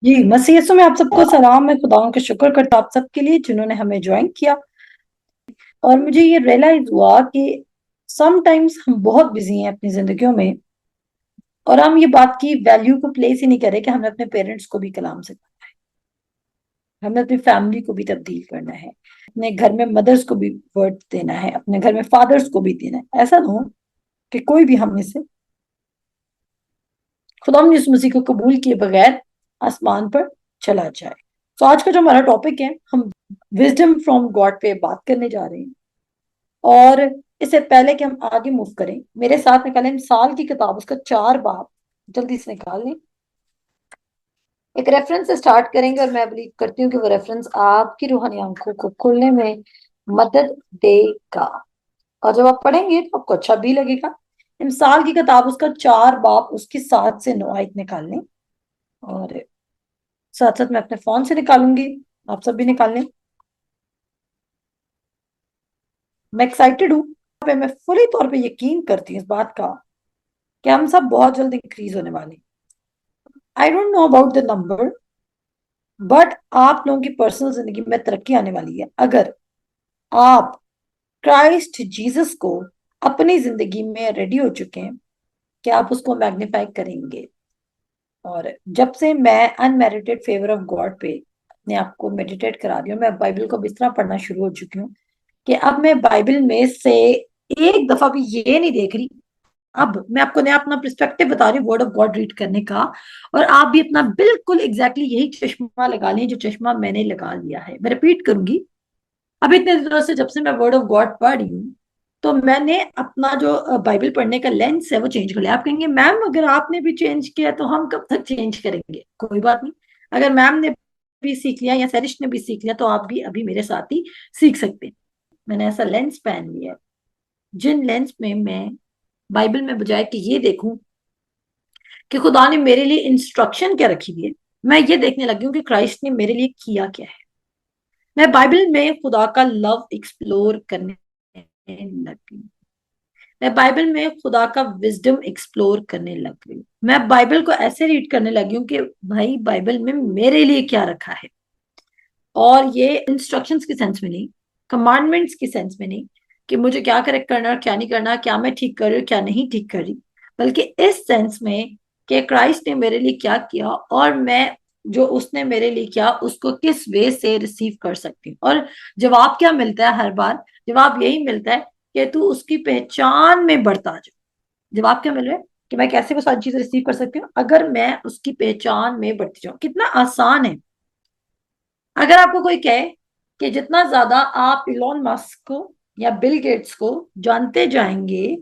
जी, मसीह यीशु में आप सबको सलाम। मैं खुदाओं का शुक्र करता हूं आप सबके लिए जिन्होंने हमें ज्वाइन किया। और मुझे ये रियलाइज हुआ कि समटाइम्स हम बहुत बिजी हैं अपनी जिंदगियों में, और हम ये बात की वैल्यू को प्लेस ही नहीं करें कि हमें अपने पेरेंट्स को भी कलाम से, हमें अपनी फैमिली को भी तब्दील करना है, अपने घर में मदर्स को भी वर्ड देना है, अपने घर में फादर्स को भी देना है। ऐसा ना हो कि कोई भी हम में से खुदा यीशु मसीह को कबूल किए बगैर आसमान पर चला जाए। तो आज का जो हमारा टॉपिक है, हम विजडम फ्रॉम गॉड पे बात करने जा रहे हैं। और इससे पहले कि हम आगे मूव करें, मेरे साथ निकालें मिसाल की किताब, उसका 4 बाब जल्दी से निकाल लें। एक रेफरेंस से स्टार्ट करेंगे और मैं बिलीव करती हूँ कि वो रेफरेंस आपकी रूहानी आंखों को खोलने में मदद देगा। और जब आप पढ़ेंगे तो आपको अच्छा भी लगेगा। मिसाल की किताब, उसका 4 बाब, उसकी 7 से 9 आयत निकाल लें। और साथ साथ मैं अपने फोन से निकालूंगी, आप सब भी निकाल लें। मैं एक्साइटेड हूँ, पे मैं फुली तौर पे यकीन करती हूँ इस बात का कि हम सब बहुत जल्द इंक्रीज होने वाले हैं। I don't know about the number, but आप लोगों की पर्सनल जिंदगी में तरक्की आने वाली है अगर आप क्राइस्ट जीसस को अपनी जिंदगी में रेडी हो चुके हैं कि आप उसको मैग्नीफाई करेंगे। और जब से मैं अनमेरिटेड फेवर ऑफ गॉड पे अपने आप को मेडिटेट करा रही हूँ, मैं बाइबल को इस तरह पढ़ना शुरू हो चुकी हूँ कि अब मैं बाइबल में से एक दफा भी ये नहीं देख रही। अब मैं आपको नया अपना पर्सपेक्टिव बता रही हूँ वर्ड ऑफ गॉड रीड करने का। और आप भी अपना बिल्कुल एग्जैक्टली यही चश्मा लगा लें जो चश्मा मैंने लगा लिया है। मैं रिपीट करूंगी, अब इतने दिनों से जब से मैं वर्ड ऑफ गॉड पढ़ रही हूँ, तो मैंने अपना जो बाइबल पढ़ने का लेंस है वो चेंज कर लिया। आप कहेंगे मैम अगर आपने भी चेंज किया तो हम कब तक चेंज करेंगे? कोई बात नहीं, अगर मैम ने भी सीख लिया या सरिश ने भी सीख लिया तो आप भी अभी मेरे साथ ही सीख सकते हैं। मैंने ऐसा लेंस पहन लिया है जिन लेंस में मैं बाइबल में बजाय कि ये देखूं कि खुदा ने मेरे लिए इंस्ट्रक्शन क्या रखी हुई है, मैं ये देखने लगी हूँ कि क्राइस्ट ने मेरे लिए किया क्या है। मैं बाइबल में खुदा का लव एक्सप्लोर करने लगी। मैं बाइबल में खुदा का विजडम एक्सप्लोर करने लग गई। मैं बाइबल को ऐसे रीड करने लगी हूँ कि भाई बाइबल में मेरे लिए क्या रखा है। और ये इंस्ट्रक्शंस की सेंस में नहीं, कमांडमेंट्स की सेंस में नहीं कि मुझे क्या करेक्ट करना और क्या नहीं करना, क्या मैं ठीक कर रही हूँ क्या नहीं ठीक कर रही, बल्कि इस सेंस में कि क्राइस्ट ने मेरे लिए क्या किया और मैं जो उसने मेरे लिए किया उसको किस वे से रिसीव कर सकती हूँ। और जवाब क्या मिलता है हर बार? जवाब यही मिलता है कि तू उसकी पहचान में बढ़ता जा। जवाब क्या मिल रहा है कि मैं कैसे वो सारी चीजें रिसीव कर सकती हूँ अगर मैं उसकी पहचान में बढ़ती जाऊं। कितना आसान है। अगर आपको कोई कहे कि जितना ज्यादा आप इलॉन मस्क को या बिल गेट्स को जानते जाएंगे,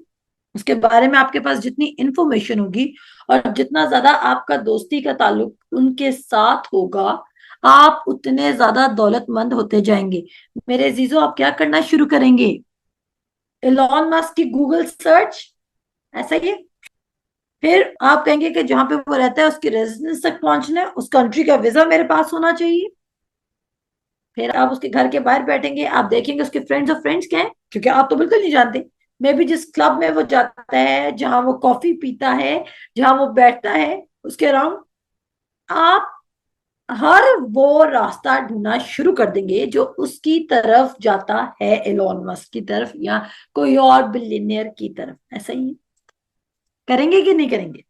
उसके बारे में आपके पास जितनी इंफॉर्मेशन होगी और जितना ज्यादा आपका दोस्ती का ताल्लुक उनके साथ होगा, आप उतने ज्यादा दौलतमंद होते जाएंगे। मेरे अजीजों, आप क्या करना शुरू करेंगे? इलॉन मस्क की गूगल सर्च, ऐसा ही है। फिर आप कहेंगे कि जहां पे वो रहता है उसकी रेजिडेंस तक पहुंचना है, उस कंट्री का वीजा मेरे पास होना चाहिए। फिर आप उसके घर के बाहर बैठेंगे, आप देखेंगे उसके फ्रेंड्स और फ्रेंड्स क्या है, क्योंकि आप तो बिल्कुल नहीं जानते। मे भी जिस क्लब में वो जाता है, जहां वो कॉफी पीता है, जहां वो बैठता है, उसके अराउंड आप हर वो रास्ता ढूंढना शुरू कर देंगे जो उसकी तरफ जाता है, एलोन मस्क की तरफ या कोई और बिलियनियर की तरफ। ऐसा ही करेंगे कि नहीं करेंगे?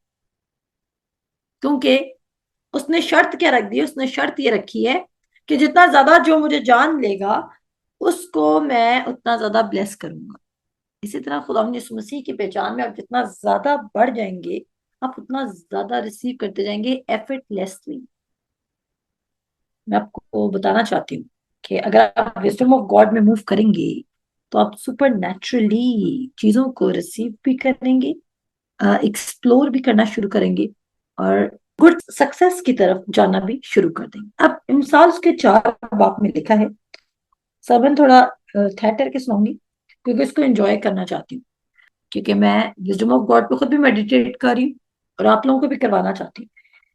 क्योंकि उसने शर्त क्या रख दी है? उसने शर्त ये रखी है कि जितना ज्यादा जो मुझे जान लेगा उसको मैं उतना ज्यादा ब्लेस करूंगा। इसी तरह खुदा यीशु मसीह की पहचान में आप जितना ज्यादा बढ़ जाएंगे, आप उतना ज्यादा रिसीव करते जाएंगे एफर्टलेसली। मैं आपको बताना चाहती हूँ कि अगर आप विजडम ऑफ गॉड में मूव करेंगे तो आप सुपर नेचुरली चीजों को रिसीव भी करेंगे, एक्सप्लोर भी करना शुरू करेंगे और गुड सक्सेस की तरफ जाना भी शुरू कर देंगे। अब मिसाल के 4 बाब में लिखा है, सबन थोड़ा ठहर के सुनाऊंगी क्योंकि इसको एंजॉय करना चाहती हूँ, क्योंकि मैं विजडम ऑफ गॉड पे खुद भी मेडिटेट कर रही हूँ और आप लोगों को भी करवाना चाहती हूँ।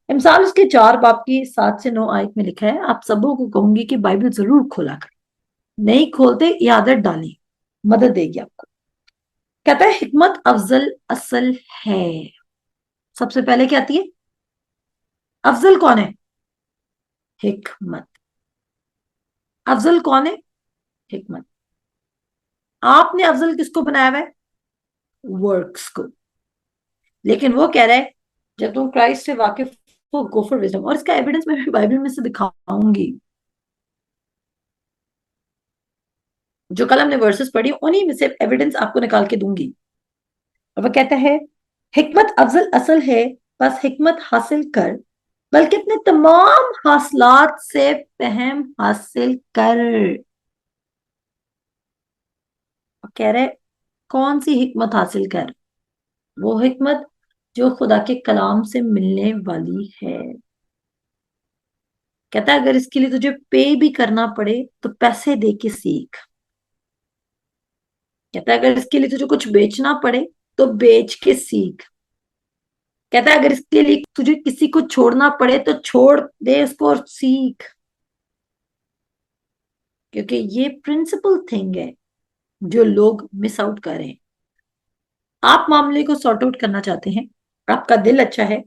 मिसाल उसके 4 बाब की 7 से 9 आयत में लिखा है, आप सबों को कहूंगी कि बाइबल जरूर खोला कर, नहीं खोलते ये आदत डालें, मदद देगी आपको। कहता है हिकमत अफजल असल है। सबसे पहले क्या आती है? अफजल कौन है? हिकमत। अफजल कौन है? हिकमत। आपने अफजल किसको बनाया हुआ है? वर्क्स को। लेकिन वो कह रहा है जब तुम क्राइस्ट से वाकिफ हो, गो फॉर विजडम। और इसका एविडेंस मैं बाइबल में से दिखाऊंगी। जो कल हमने वर्सेस पढ़ी उन्हीं में से एविडेंस आपको निकाल के दूंगी। और वो कहता है हिकमत अफजल असल है, बस हिकमत हासिल कर, बल्कि अपने तमाम हासिलात से फहम हासिल कर। और कह रहे कौन सी हिकमत हासिल कर? वो हिकमत जो खुदा के कलाम से मिलने वाली है। कहता है अगर इसके लिए तुझे पे भी करना पड़े तो पैसे दे के सीख। कहता है अगर इसके लिए तुझे कुछ बेचना पड़े तो बेच के सीख। कहता है अगर इसके लिए तुझे किसी को छोड़ना पड़े तो छोड़ दे उसको और सीख। क्योंकि ये प्रिंसिपल थिंग है जो लोग मिस आउट कर रहे हैं। आप मामले को सॉर्ट आउट करना चाहते हैं, आपका दिल अच्छा है,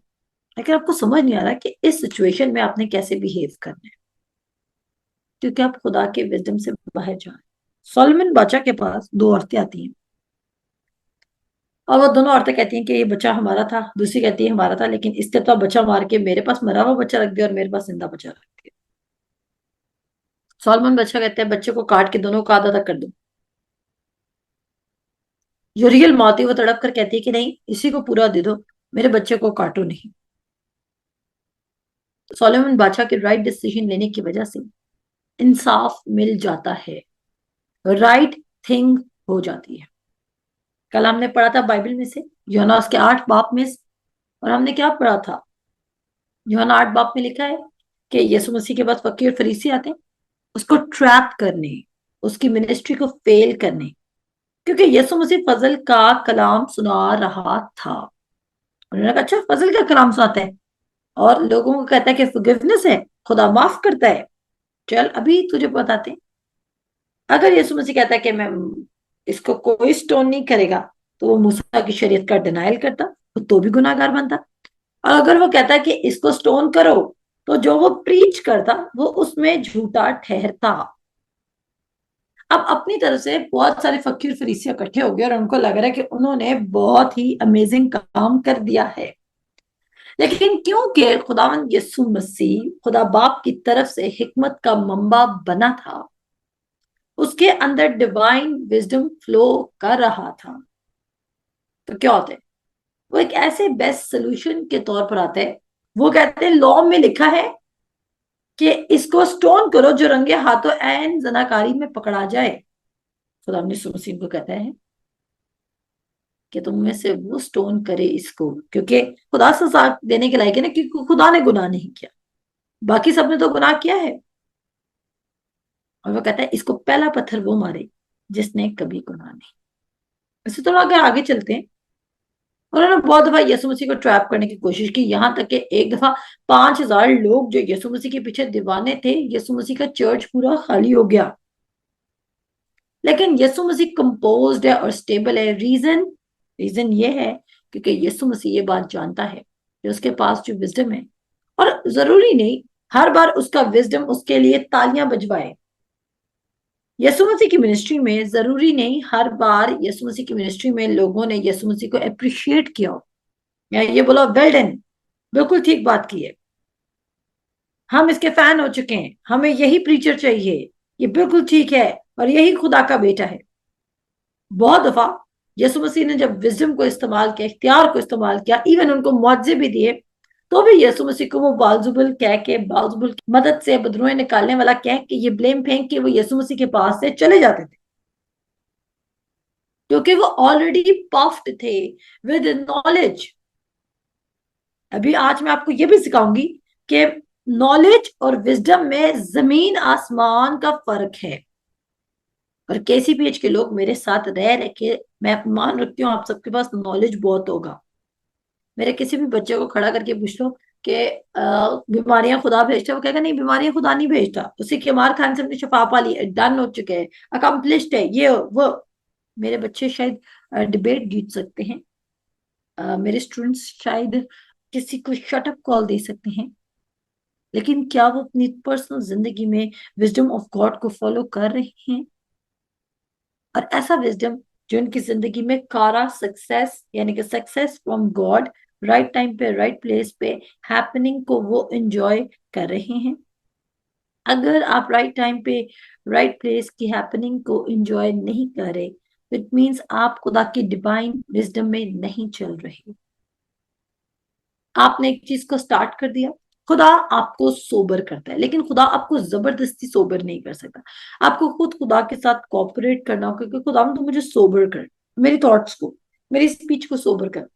लेकिन आपको समझ नहीं आ रहा कि इस सिचुएशन में आपने कैसे बिहेव करना है, क्योंकि आप खुदा के विजडम से बाहर जा रहे हैं। सोलोमन बादशाह के पास दो औरतें आती हैं और वो दोनों औरतें कहती हैं कि ये बच्चा हमारा था, दूसरी कहती है हमारा था, लेकिन इसने तो बच्चा मार के मेरे पास मरा हुआ बच्चा रख दिया और मेरे पास जिंदा बच्चा रख दिया। सोलोमन बादशाह कहते हैं बच्चे को काट के दोनों का आधा आधा कर दो। जो रियल मौत है वो तड़प कर कहती है कि नहीं, इसी को पूरा दे दो, मेरे बच्चे को काटो नहीं। सोलोमन बादशाह के राइट डिसीजन लेने की वजह से इंसाफ मिल जाता है, राइट थिंग हो जाती है। कल हमने पढ़ा था बाइबल में से यूहन्ना उसके 8 बाप में से, और हमने क्या पढ़ा था? यूहन्ना 8 बाप में लिखा है कि यीशु मसीह के पास फकीर और फरीसी आते हैं उसको ट्रैप करने, उसकी मिनिस्ट्री को फेल करने, क्योंकि यीशु मसीह फजल का कलाम सुना रहा था। उन्होंने कहा अच्छा फजल का कलाम सुनाता है और लोगों को कहता है कि फॉरगिवनेस है, खुदा माफ करता है। चल अभी तुझे बताते हैं। अगर यीशु मसीह कहता है कि मैं इसको कोई स्टोन नहीं करेगा, तो वो मूसा की शरीयत का डिनाइल करता, तो भी गुनाहगार बनता। और अगर वो कहता है कि इसको स्टोन करो, तो जो वो प्रीच करता वो उसमें झूठा ठहरता। अब अपनी तरफ से बहुत सारे फकीर फरीसी इकट्ठे हो गए और उनको लग रहा है कि उन्होंने बहुत ही अमेजिंग काम कर दिया है। लेकिन क्योंकि खुदावंद यीशु मसीह खुदा बाप की तरफ से हिकमत का मंबा बना था, उसके अंदर डिवाइन विजडम फ्लो कर रहा था, तो क्या होता है? वो एक ऐसे बेस्ट सोल्यूशन के तौर पर आता है। वो कहते हैं लॉ में लिखा है कि इसको स्टोन करो जो रंगे हाथों एन जनाकारी में पकड़ा जाए। खुदा ने सुमसीन को कहता है कि तुम में से वो स्टोन करे इसको, क्योंकि खुदा सजा देने के लायक है ना, क्योंकि खुदा ने गुनाह नहीं किया, बाकी सबने तो गुनाह किया है। और वो कहता है इसको पहला पत्थर वो मारे जिसने कभी गुनाह नहीं। इसे थोड़ा अगर आगे चलते हैं, उन्होंने बहुत दफा यीशु मसीह को ट्रैप करने की कोशिश की, यहां तक कि एक दफा 5,000 लोग जो यीशु मसीह के पीछे दीवाने थे, यीशु मसीह का चर्च पूरा खाली हो गया। लेकिन यीशु मसीह कंपोज्ड है और स्टेबल है। रीजन रीजन ये है क्योंकि यीशु मसीह ये बात जानता है कि उसके पास जो विजडम है, और जरूरी नहीं हर बार उसका विजडम उसके लिए तालियां बजवाए। यीशु मसीह की मिनिस्ट्री में जरूरी नहीं हर बार यीशु मसीह की मिनिस्ट्री में लोगों ने यीशु मसीह को अप्रिशिएट किया हो या ये बोला वेल डन, बिल्कुल ठीक बात की है, हम इसके फैन हो चुके हैं, हमें यही प्रीचर चाहिए, ये बिल्कुल ठीक है और यही खुदा का बेटा है। बहुत दफा यीशु मसीह ने जब विजडम को इस्तेमाल किया, इख्तियार को इस्तेमाल किया, इवन उनको मुआवजे भी दिए, तो भी यीशु मसीह को वो बालजुबल कह के, बालजुबल की मदद से बदरुएं निकालने वाला कह के, ये ब्लेम फेंक के वो यीशु मसीह के पास से चले जाते थे, क्योंकि वो ऑलरेडी पफ्ड थे विद नॉलेज। अभी आज मैं आपको ये भी सिखाऊंगी कि नॉलेज और विजडम में जमीन आसमान का फर्क है। और केसीपीएच के लोग मेरे साथ रह रह के मैं मान रखती हूँ आप सबके पास नॉलेज बहुत होगा। मेरे किसी भी बच्चे को खड़ा करके पूछ लो कि बीमारियां खुदा भेजता है, वो कहेगा नहीं बीमारियां खुदा नहीं भेजता, उसी के मार खान से अपनी शफा पा ली, डन हो चुके हैं, अकम्पलिश्ड है ये वो। मेरे बच्चे शायद डिबेट जीत सकते हैं, मेरे स्टूडेंट्स शायद किसी को शटअप कॉल दे सकते हैं, लेकिन क्या वो अपनी पर्सनल जिंदगी में विजडम ऑफ गॉड को फॉलो कर रहे हैं? और ऐसा विजडम जो इनकी जिंदगी में कारा सक्सेस, यानी कि success from God, right time पे राइट प्लेस पे हैपनिंग को वो एंजॉय कर रहे हैं। अगर आप राइट टाइम पे राइट प्लेस की हैपनिंग को एंजॉय नहीं कर रहे, इट मीन्स आप खुदा की डिवाइन विजडम में नहीं चल रहे। आपने एक चीज को स्टार्ट कर दिया, खुदा आपको सोबर करता है, लेकिन खुदा आपको जबरदस्ती सोबर नहीं कर सकता। आपको खुद खुदा के साथ कोऑपरेट करना होगा कि खुदा तो मुझे सोबर कर, मेरी थॉट्स को, मेरी स्पीच को सोबर कर,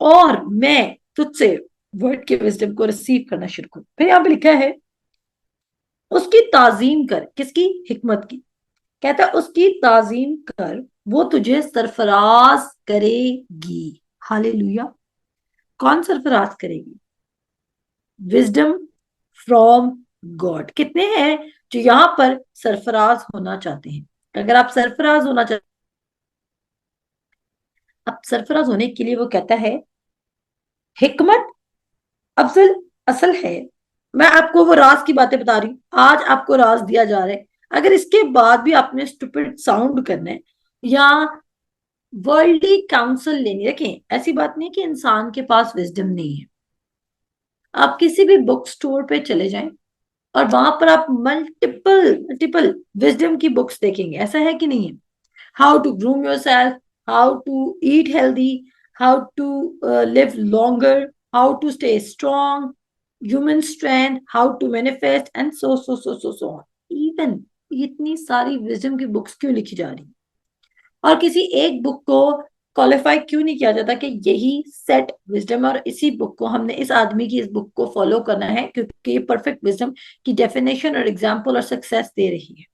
और मैं तुझसे वर्ड के विजडम को रिसीव करना शुरू करूं। फिर यहाँ पे लिखा है उसकी ताजीम कर, किसकी? हिकमत की। कहता है उसकी ताजीम कर, वो तुझे सरफराज करेगी। हालेलुया। कौन सरफराज करेगी? Wisdom from God. कितने हैं जो यहां पर सरफराज होना चाहते हैं? अगर आप सरफराज होना चाहते, अब सरफराज होने के लिए वो कहता है हिकमत अफजल असल है। मैं आपको वो राज की बातें बता रही हूं, आज आपको राज दिया जा रहा है। अगर इसके बाद भी आपने स्टूपिड साउंड करना है या वर्ल्डली काउंसिल लेनी, रखें, ऐसी बात नहीं कि इंसान के पास विजडम नहीं है। आप किसी भी बुक स्टोर पे चले जाएं और वहां पर आप मल्टीपल मल्टीपल विजडम की बुक्स देखेंगे, ऐसा है कि नहीं है? How to groom yourself, how to eat healthy, how to live longer, how to stay strong, human strength, how to manifest and so on. Even इतनी सारी विजडम की बुक्स क्यों लिखी जा रही, और किसी एक बुक को क्वालिफाई क्यों नहीं किया जाता कि यही सेट विजडम है और इसी बुक को हमने, इस आदमी की इस बुक को फॉलो करना है क्योंकि ये परफेक्ट विजडम की डेफिनेशन और एग्जाम्पल और सक्सेस दे रही है।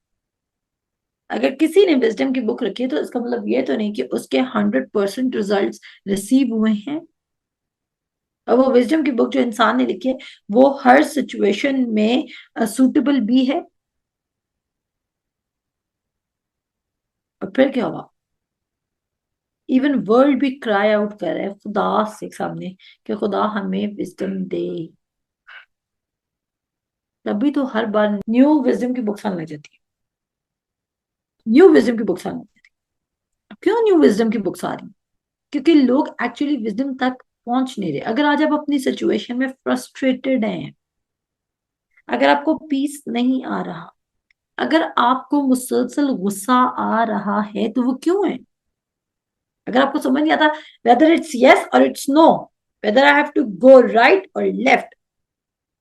अगर किसी ने विजडम की बुक रखी है तो इसका मतलब ये तो नहीं कि उसके 100% रिजल्ट रिसीव हुए हैं। और वो विजडम की बुक जो इंसान ने लिखी है वो हर सिचुएशन में सूटेबल भी है। और फिर क्या हुआ? इवन वर्ल्ड भी क्राई आउट कर रहा है खुदा से सामने कि खुदा हमें विजडम दे। तभी तो हर बार न्यू विजडम की बुक्स आने लग जाती है, न्यू विजडम की बुक्स आने लग जाती है। क्यों न्यू विजडम की बुक्स आ रही? क्योंकि लोग एक्चुअली विजडम तक पहुंच नहीं रहे। अगर आज आप अपनी सिचुएशन में फ्रस्ट्रेटेड हैं, अगर आपको पीस नहीं आ रहा, अगर आपको मुसलसल गुस्सा आ रहा है, तो वो क्यों है? अगर आपको समझ नहीं आता वेदर इट्स यस और it's no, whether I have to go right और left,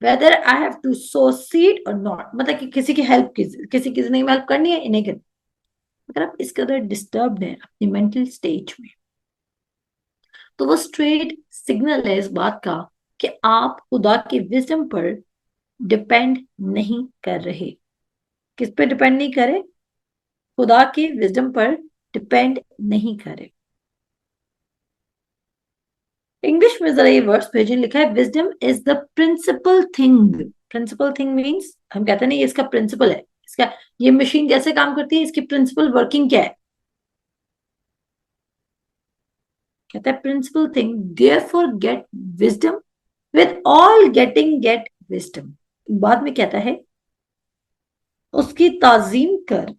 whether I have to sow seed और नॉट, मतलब कि किसी की हेल्प, किसी ने हेल्प करनी है इन्हें करनी। अगर आप इस कदर डिस्टर्ब हैं अपनी मेंटल स्टेज में, तो वो स्ट्रेट सिग्नल है इस बात का कि आप खुदा के विजडम पर डिपेंड नहीं कर रहे। किस पे डिपेंड नहीं करे? खुदा के विजडम पर डिपेंड नहीं करे। इंग्लिश में जरा ये वर्ड्स भेजें, लिखा है wisdom is the principal thing. Principal thing means हम कहते हैं नहीं, ये इसका प्रिंसिपल है, इसका, ये मशीन कैसे काम करती है, इसकी प्रिंसिपल वर्किंग क्या है। कहता है principal thing therefore get wisdom, with all getting get wisdom. बाद में कहता है उसकी ताजीम कर,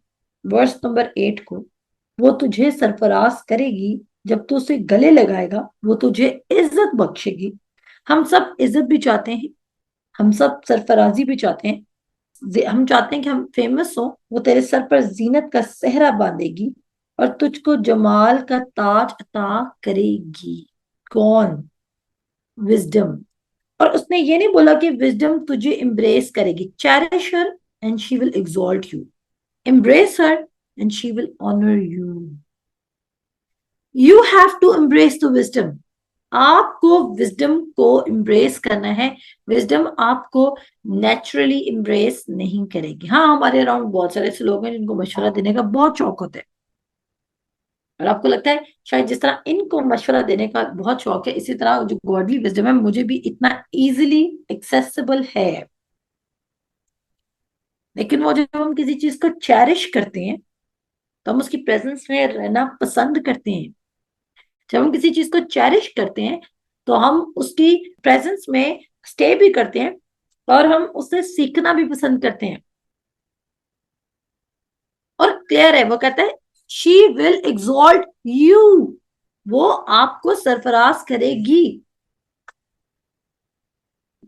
वर्स नंबर 8 को, वो तुझे सरफराज करेगी। जब तू उसे गले लगाएगा वो तुझे इज्जत बख्शेगी। हम सब इज्जत भी चाहते हैं, हम सब सरफराजी भी चाहते हैं। हम चाहते हैं कि हम फेमस हो। वो तेरे सर पर जीनत का सेहरा बांधेगी और तुझको जमाल का ताज अता करेगी। कौन? विजडम। और उसने ये नहीं बोला कि विजडम तुझे embrace करेगी, cherish her and she will exalt you, embrace her and she will honor you. You have to embrace the wisdom. आपको विजडम को embrace करना है। विजडम आपको नेचुरली embrace नहीं करेगी। हाँ, हमारे अराउंड बहुत सारे ऐसे लोग हैं जिनको मशवरा देने का बहुत शौक होता है, और आपको लगता है शायद जिस तरह इनको मशवरा देने का बहुत शौक है, इसी तरह जो गॉडली विजडम है मुझे भी इतना इजीली एक्सेसिबल है। लेकिन वो जब हम किसी चीज को चेरिश करते हैं तो हम उसकी प्रेजेंस में रहना पसंद करते हैं। जब हम किसी चीज को चेरिश करते हैं तो हम उसकी प्रेजेंस में स्टे भी करते हैं और हम उससे सीखना भी पसंद करते हैं। और क्लियर है, वो कहता है शी विल एग्जॉल्ट यू, वो आपको सरफराज करेगी।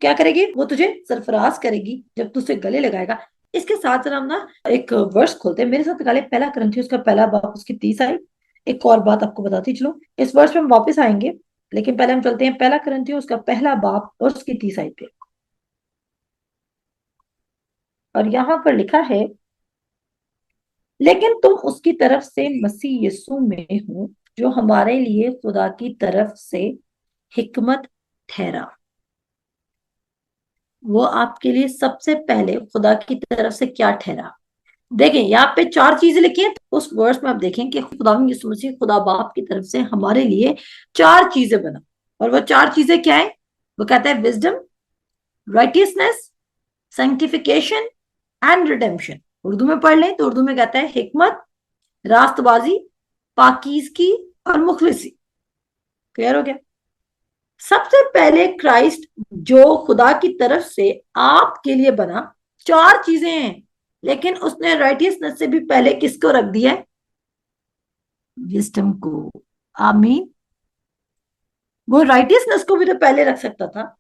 क्या करेगी? वो तुझे सरफराज करेगी जब तू उसे गले लगाएगा। इसके साथ जरा हम ना एक वर्स खोलते हैं, मेरे साथ निकाले पहला करंथियुस उसका पहला बाप उसकी 30 आई। एक और बात आपको बताती चलो, इस वर्ष में हम वापस आएंगे, लेकिन पहले हम चलते हैं पहला करंथियुस उसका पहला बाप और उसकी 30 आई पे। और यहां पर लिखा है, लेकिन तुम उसकी तरफ से मसीह यीशु में हो, जो हमारे लिए खुदा की तरफ से हिकमत ठहरा। वो आपके लिए सबसे पहले खुदा की तरफ से क्या ठहरा? देखें यहाँ पे 4 चीजें लिखी हैं, तो उस वर्स में आप देखें कि खुदा यीशु मसीह खुदा बाप की तरफ से हमारे लिए 4 चीजें बना। और वो 4 चीजें क्या है? वो कहता है wisdom, righteousness, sanctification and redemption. Urdu में पढ़ लें तो उर्दू में कहता है हिकमत, रास्तबाजी, पाकीज़गी और मुखलिसी। क्लियर हो गया? सबसे पहले क्राइस्ट जो खुदा की तरफ से आपके लिए बना, 4 चीजें हैं, लेकिन उसने राइटियसनेस से भी पहले किसको रख दिया है? विजडम को। आमीन। वो राइटियसनेस को भी तो पहले रख सकता था।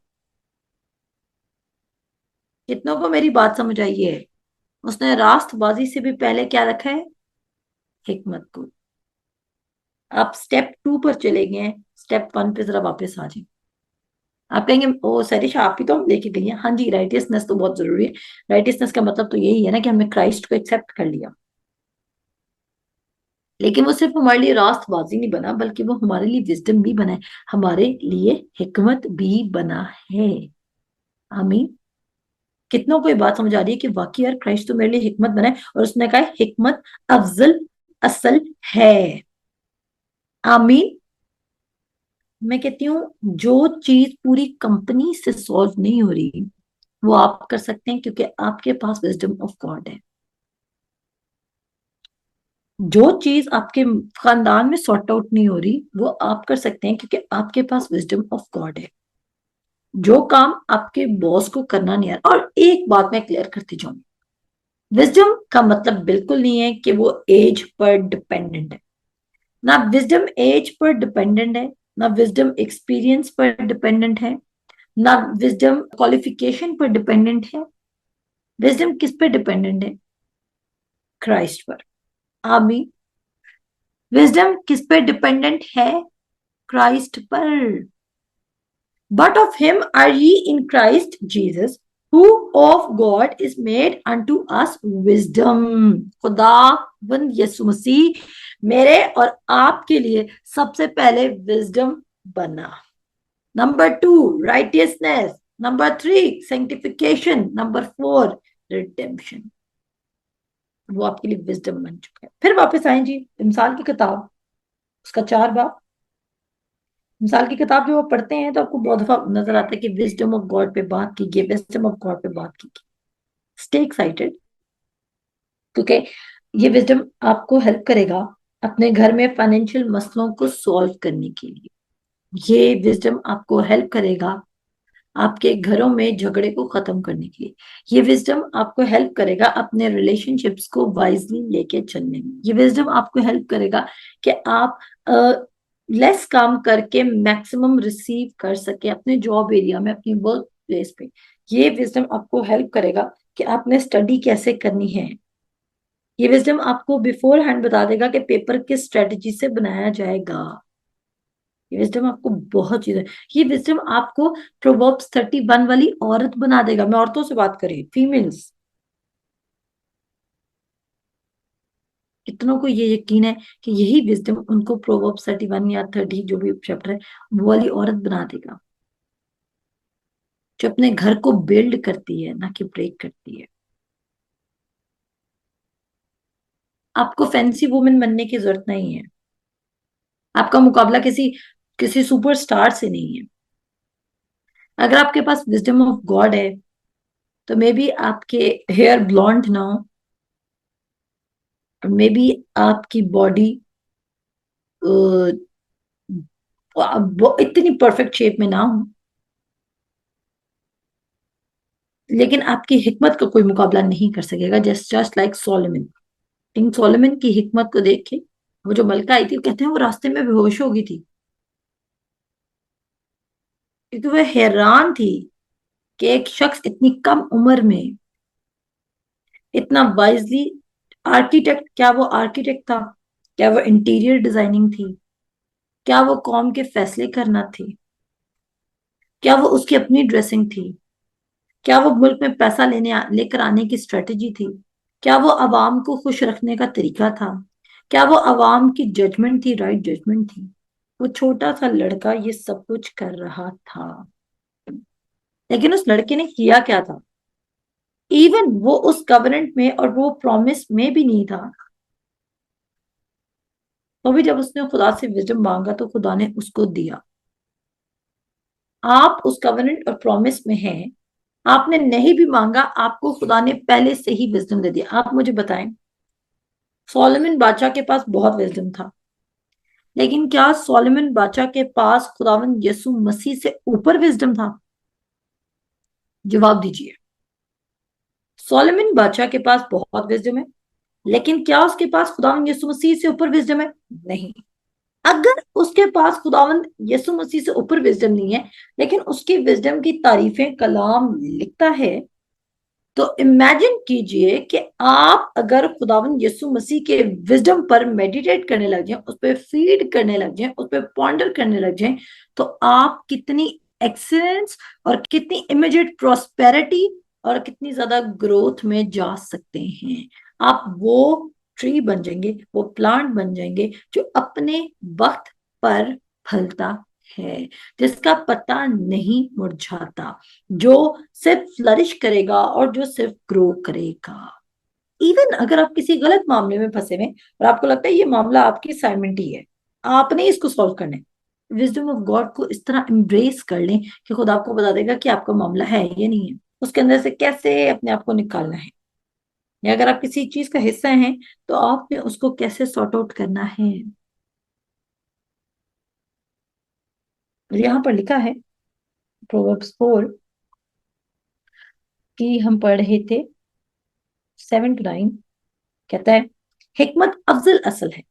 कितनों को मेरी बात समझ आई है? उसने रास्तबाजी से भी पहले क्या रखा है? हिकमत को। आप स्टेप 2 पर चले गए हैं, स्टेप 1 पे जरा वापस आ जाए। आप कहेंगे ओ सरिश आप ही तो हम लेके गई हैं। हाँ जी, राइटियसनेस तो बहुत जरूरी है। राइटियसनेस का मतलब तो यही है ना कि हमने क्राइस्ट को एक्सेप्ट कर लिया। लेकिन वो सिर्फ हमारे लिए रास्तबाजी नहीं बना, बल्कि वो हमारे लिए विजडम भी बना है, हमारे लिए हिकमत भी बना है। आमीन। कितनों को ये बात समझ आ रही है कि वाकई यार क्राइस्ट तो मेरे लिए हिकमत बना है, और उसने कहा है हिकमत अफजल असल है। आमीन। मैं कहती हूँ जो चीज पूरी कंपनी से सॉल्व नहीं हो रही, वो आप कर सकते हैं, क्योंकि आपके पास विजडम ऑफ गॉड है। जो चीज आपके खानदान में सॉर्ट आउट नहीं हो रही, वो आप कर सकते हैं, क्योंकि आपके पास विजडम ऑफ गॉड है। जो काम आपके बॉस को करना नहीं आ रहा, और एक बात मैं क्लियर करती जाऊंगी, विजडम का मतलब बिल्कुल नहीं है कि वो एज पर डिपेंडेंट है। ना विजडम एज पर डिपेंडेंट है, ना विजडम एक्सपीरियंस पर डिपेंडेंट है, ना विजडम क्वालिफिकेशन पर डिपेंडेंट है। विजडम किस पर डिपेंडेंट है? क्राइस्ट पर। आमीन। विजडम किस पे डिपेंडेंट है? क्राइस्ट पर। But of him are ye in Christ Jesus, who of God is made unto us wisdom। खुदावंद यीशु मसीह मेरे और आपके लिए सबसे पहले विजडम बना। Number 2 righteousness, number 3 sanctification, number 4 redemption. वो आपके लिए विजडम बन चुका है। फिर वापस आए जी मिसाल की किताब, उसका 4 बाब। मिसाल की किताब जो आप पढ़ते हैं तो आपको बहुत दफा नजर आता है कि विजडम ऑफ गॉड पे बात की गई, विजडम ऑफ गॉड पे बात की गई। स्टे एक्साइटेड, क्योंकि ये विजडम आपको हेल्प करेगा अपने घर में फाइनेंशियल मसलों को सॉल्व करने के लिए। ये विजडम आपको हेल्प करेगा आपके घरों में झगड़े को खत्म करने के लिए। ये विजडम आपको हेल्प करेगा अपने रिलेशनशिप्स को वाइजली लेके चलने में। ये विजडम आपको हेल्प करेगा कि आप लेस काम करके मैक्सिमम रिसीव कर सके अपने जॉब एरिया में, अपनी वर्क प्लेस पे। ये विजडम आपको हेल्प करेगा कि आपने स्टडी कैसे करनी है। ये विजडम आपको बिफोर हैंड बता देगा कि पेपर किस स्ट्रेटजी से बनाया जाएगा। ये विजडम आपको बहुत चीजें, ये विजडम आपको प्रोवर्ब्स 31 वाली औरत बना देगा। मैं औरतों से बात करी, फीमेल्स। कितनों को ये यकीन है कि यही विजडम उनको प्रोवर्ब्स 31 या 30 जो भी चैप्टर है वो वाली औरत बना देगा, जो अपने घर को बिल्ड करती है ना कि ब्रेक करती है। आपको फैंसी वुमेन बनने की जरूरत नहीं है। आपका मुकाबला किसी किसी सुपरस्टार से नहीं है। अगर आपके पास विजडम ऑफ गॉड है तो मे बी आपके हेयर ब्लॉन्ड ना हो, मे बी आपकी बॉडी वो इतनी परफेक्ट शेप में ना हो, लेकिन आपकी हिकमत का कोई मुकाबला नहीं कर सकेगा। Just like Solomon, king Solomon की हिकमत को देख के वो जो मलका आई थी, वो कहते हैं वो रास्ते में बेहोश हो गई थी, क्योंकि वह हैरान थी कि एक शख्स इतनी कम उम्र में इतना वाइजली आर्किटेक्ट, क्या वो आर्किटेक्ट था, क्या वो इंटीरियर डिजाइनिंग थी, क्या वो कौम के फैसले करना थी, क्या वो उसकी अपनी ड्रेसिंग थी, क्या वो मुल्क में पैसा लेकर आने की स्ट्रेटेजी थी, क्या वो अवाम को खुश रखने का तरीका था, क्या वो अवाम की जजमेंट थी, राइट जजमेंट थी। वो छोटा सा लड़का ये सब कुछ कर रहा था। लेकिन उस लड़के ने किया क्या था? इवन वो उस कवरेंट में और वो प्रॉमिस में भी नहीं था, तो भी जब उसने खुदा से विजडम मांगा तो खुदा ने उसको दिया। आप उस कवरेंट और प्रॉमिस में हैं, आपने नहीं भी मांगा, आपको खुदा ने पहले से ही विजडम दे दिया। आप मुझे बताएं, सोलोमन बादशाह के पास बहुत विजडम था, लेकिन क्या सोलोमन बादशाह के पास खुदावंद यसु मसीह से ऊपर विजडम था? जवाब दीजिए। सोलोमन बादशाह के पास बहुत विजडम है, लेकिन क्या उसके पास खुदावंद यसु मसीह से ऊपर विजडम है? नहीं। अगर उसके पास खुदावंद यसु मसीह से ऊपर विजडम नहीं है, लेकिन उसकी विजडम की तारीफें कलाम लिखता है, तो इमेजिन कीजिए कि आप अगर खुदावंद यीशु मसीह के विजडम पर मेडिटेट करने लग जाएं, उस पर फीड करने लग जाएं, उस पर पॉन्डर करने लग जाएं, तो आप कितनी एक्सीलेंस और कितनी इमीडिएट प्रोस्पेरिटी और कितनी ज्यादा ग्रोथ में जा सकते हैं। आप वो ट्री बन जाएंगे, वो प्लांट बन जाएंगे जो अपने वक्त पर फलता है, जिसका पत्ता नहीं मुरझाता, जो सिर्फ फ्लरिश करेगा और जो सिर्फ ग्रो करेगा। इवन अगर आप किसी गलत मामले में फंसे हुए और आपको लगता है ये मामला आपकी असाइनमेंट ही है, आपने इसको सॉल्व करना है, विजडम ऑफ गॉड को इस तरह एम्ब्रेस कर लें कि खुद आपको बता देगा कि आपका मामला है ये नहीं है, उसके अंदर से कैसे अपने आप को निकालना है, या अगर आप किसी चीज का हिस्सा हैं तो आपने उसको कैसे सॉर्ट आउट करना है। और यहाँ पर लिखा है प्रोवर्ब्स 4 कि हम पढ़ रहे थे 7 to 9, कहता है हिकमत अफजल असल है।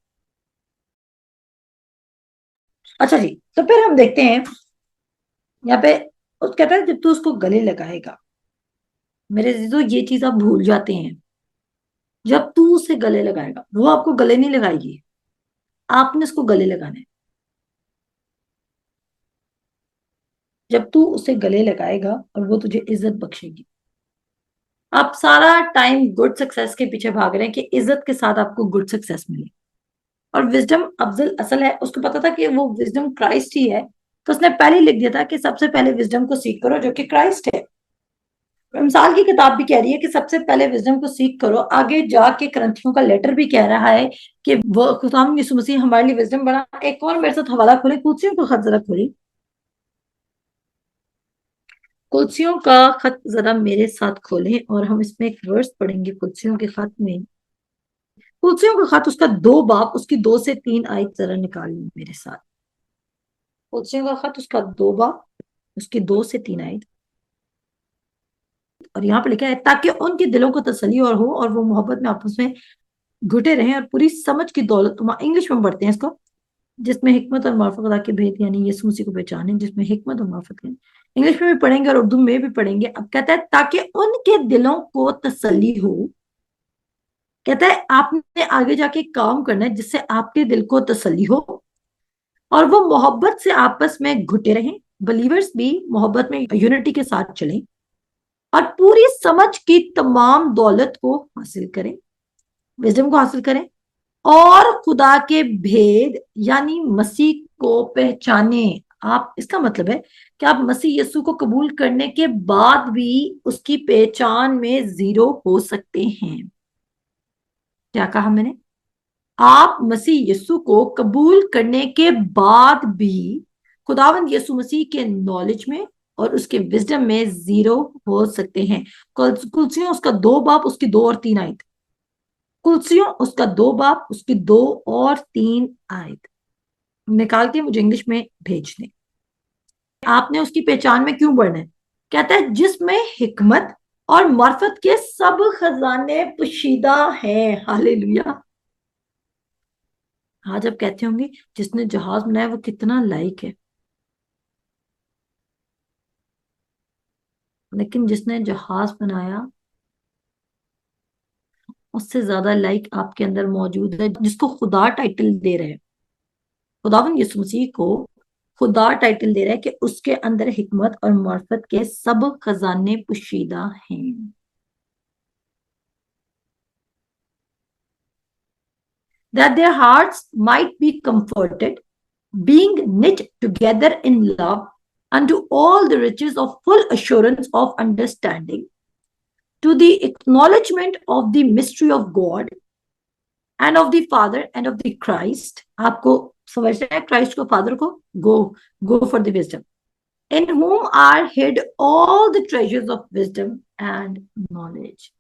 अच्छा जी, तो फिर हम देखते हैं यहाँ पे, उस कहता है जब तू उसको गले लगाएगा, मेरे जीजो ये चीज आप भूल जाते हैं। जब तू उसे गले लगाएगा, वो आपको गले नहीं लगाएगी, आपने उसको गले लगाना है। जब तू उसे गले लगाएगा और वो तुझे इज्जत बख्शेगी। आप सारा टाइम गुड सक्सेस के पीछे भाग रहे हैं कि इज्जत के साथ आपको गुड सक्सेस मिले, और विजडम अफजल असल है, उसको पता था कि वो विजडम क्राइस्ट ही है, तो उसने पहले ही लिख दिया था कि सबसे पहले विजडम को सीख करो जो कि क्राइस्ट है। मिसाल की किताब भी कह रही है कि सबसे पहले विजडम को सीख करो, आगे जाके करंथियों का लेटर भी कह रहा है कि वो खुदाम यीशु मसीह हमारे लिए विजडम बना। एक और मेरे साथ हवाला खोले, कुलसियों का खत जरा खोली, कुलसियों का खत जरा मेरे साथ खोलें और हम इसमें एक वर्स पढ़ेंगे कुलसियों के खत में। कुलसियों का खत उसका 2 बाब उसकी 2 से 3 आयत जरा निकालिए मेरे साथ। कुलसियों का खत उसका 2 बाब उसकी 2 से 3 आयत, और यहाँ पे लिखा है ताकि उनके दिलों को तसल्ली और हो और वो मोहब्बत में आपस में घुटे रहें और पूरी समझ की दौलत, इंग्लिश में पढ़ते हैं इसको, जिसमें हिकमत और मार्फत खुदा के भेद यानी यीशु मसीह को पहचाने, जिसमें हिकमत और मार्फत है। इंग्लिश में भी पढ़ेंगे और उर्दू में भी पढ़ेंगे। अब कहता है ताकि उनके दिलों को तसल्ली हो, कहता है आपने आगे जाके काम करना है जिससे आपके दिल को तसल्ली हो और वो मोहब्बत से आपस में घुटे रहें, बिलीवर्स भी मोहब्बत में यूनिटी के साथ चलें और पूरी समझ की तमाम दौलत को हासिल करें, विजडम को हासिल करें और खुदा के भेद यानी मसीह को पहचाने। आप, इसका मतलब है कि आप मसीह यीशु को कबूल करने के बाद भी उसकी पहचान में जीरो हो सकते हैं। क्या कहा मैंने? आप मसीह यीशु को कबूल करने के बाद भी खुदावंद यीशु मसीह के नॉलेज में और उसके विजडम में जीरो हो सकते हैं। कुलसियों उसका 2 बाब उसकी 2 और 3 आयत, कुलसियों उसका 2 बाब उसकी 2 और 3 आयत निकाल के मुझे इंग्लिश में भेज दें। आपने उसकी पहचान में क्यों बढ़ना है? कहता है जिसमें हिकमत और मार्फत के सब खजाने पोशीदा हैं। हालेलुया। आज आप कहते होंगे जिसने जहाज बनाया वो कितना लायक है, लेकिन जिसने जहाज बनाया उससे ज्यादा लाइक आपके अंदर मौजूद है, जिसको खुदा टाइटल दे रहे हैं। खुदावन यीशु मसीह को खुदा टाइटल दे रहा है कि उसके अंदर हिकमत और मार्फत के सब खजाने पोशीदा हैं। That their hearts might be comforted, being knit together in love unto all the riches of full assurance of understanding, to the acknowledgement of the mystery of God and of the Father and of the Christ. आपको समझना है Christ को, father को। Go for the wisdom, in whom are hid all the treasures of wisdom and knowledge.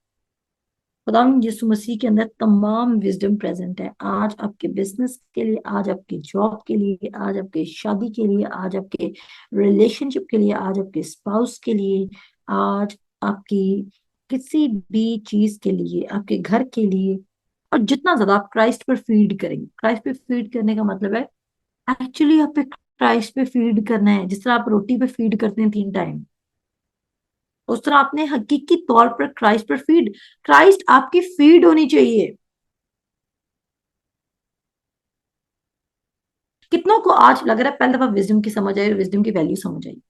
खुदा यीशु मसीह के अंदर तमाम wisdom present है। आज आपके बिजनेस के लिए, आज आपकी जॉब के लिए, आज आपके शादी के लिए, आज आपके रिलेशनशिप के लिए, आज आपके स्पाउस के लिए, आज आपकी किसी भी चीज के लिए, आपके घर के लिए। और जितना ज्यादा आप क्राइस्ट पर फीड करेंगे, क्राइस्ट पे फीड करने का मतलब है एक्चुअली आप पे क्राइस्ट पे फीड करना है। जिस तरह आप रोटी पे फीड करते हैं 3 टाइम, उस तरह आपने हकीकी तौर पर क्राइस्ट पर फीड, क्राइस्ट आपकी फीड होनी चाहिए। कितनों को आज लग रहा है पहली दफा विजडम की समझ आई और विजडम की वैल्यू समझ आई?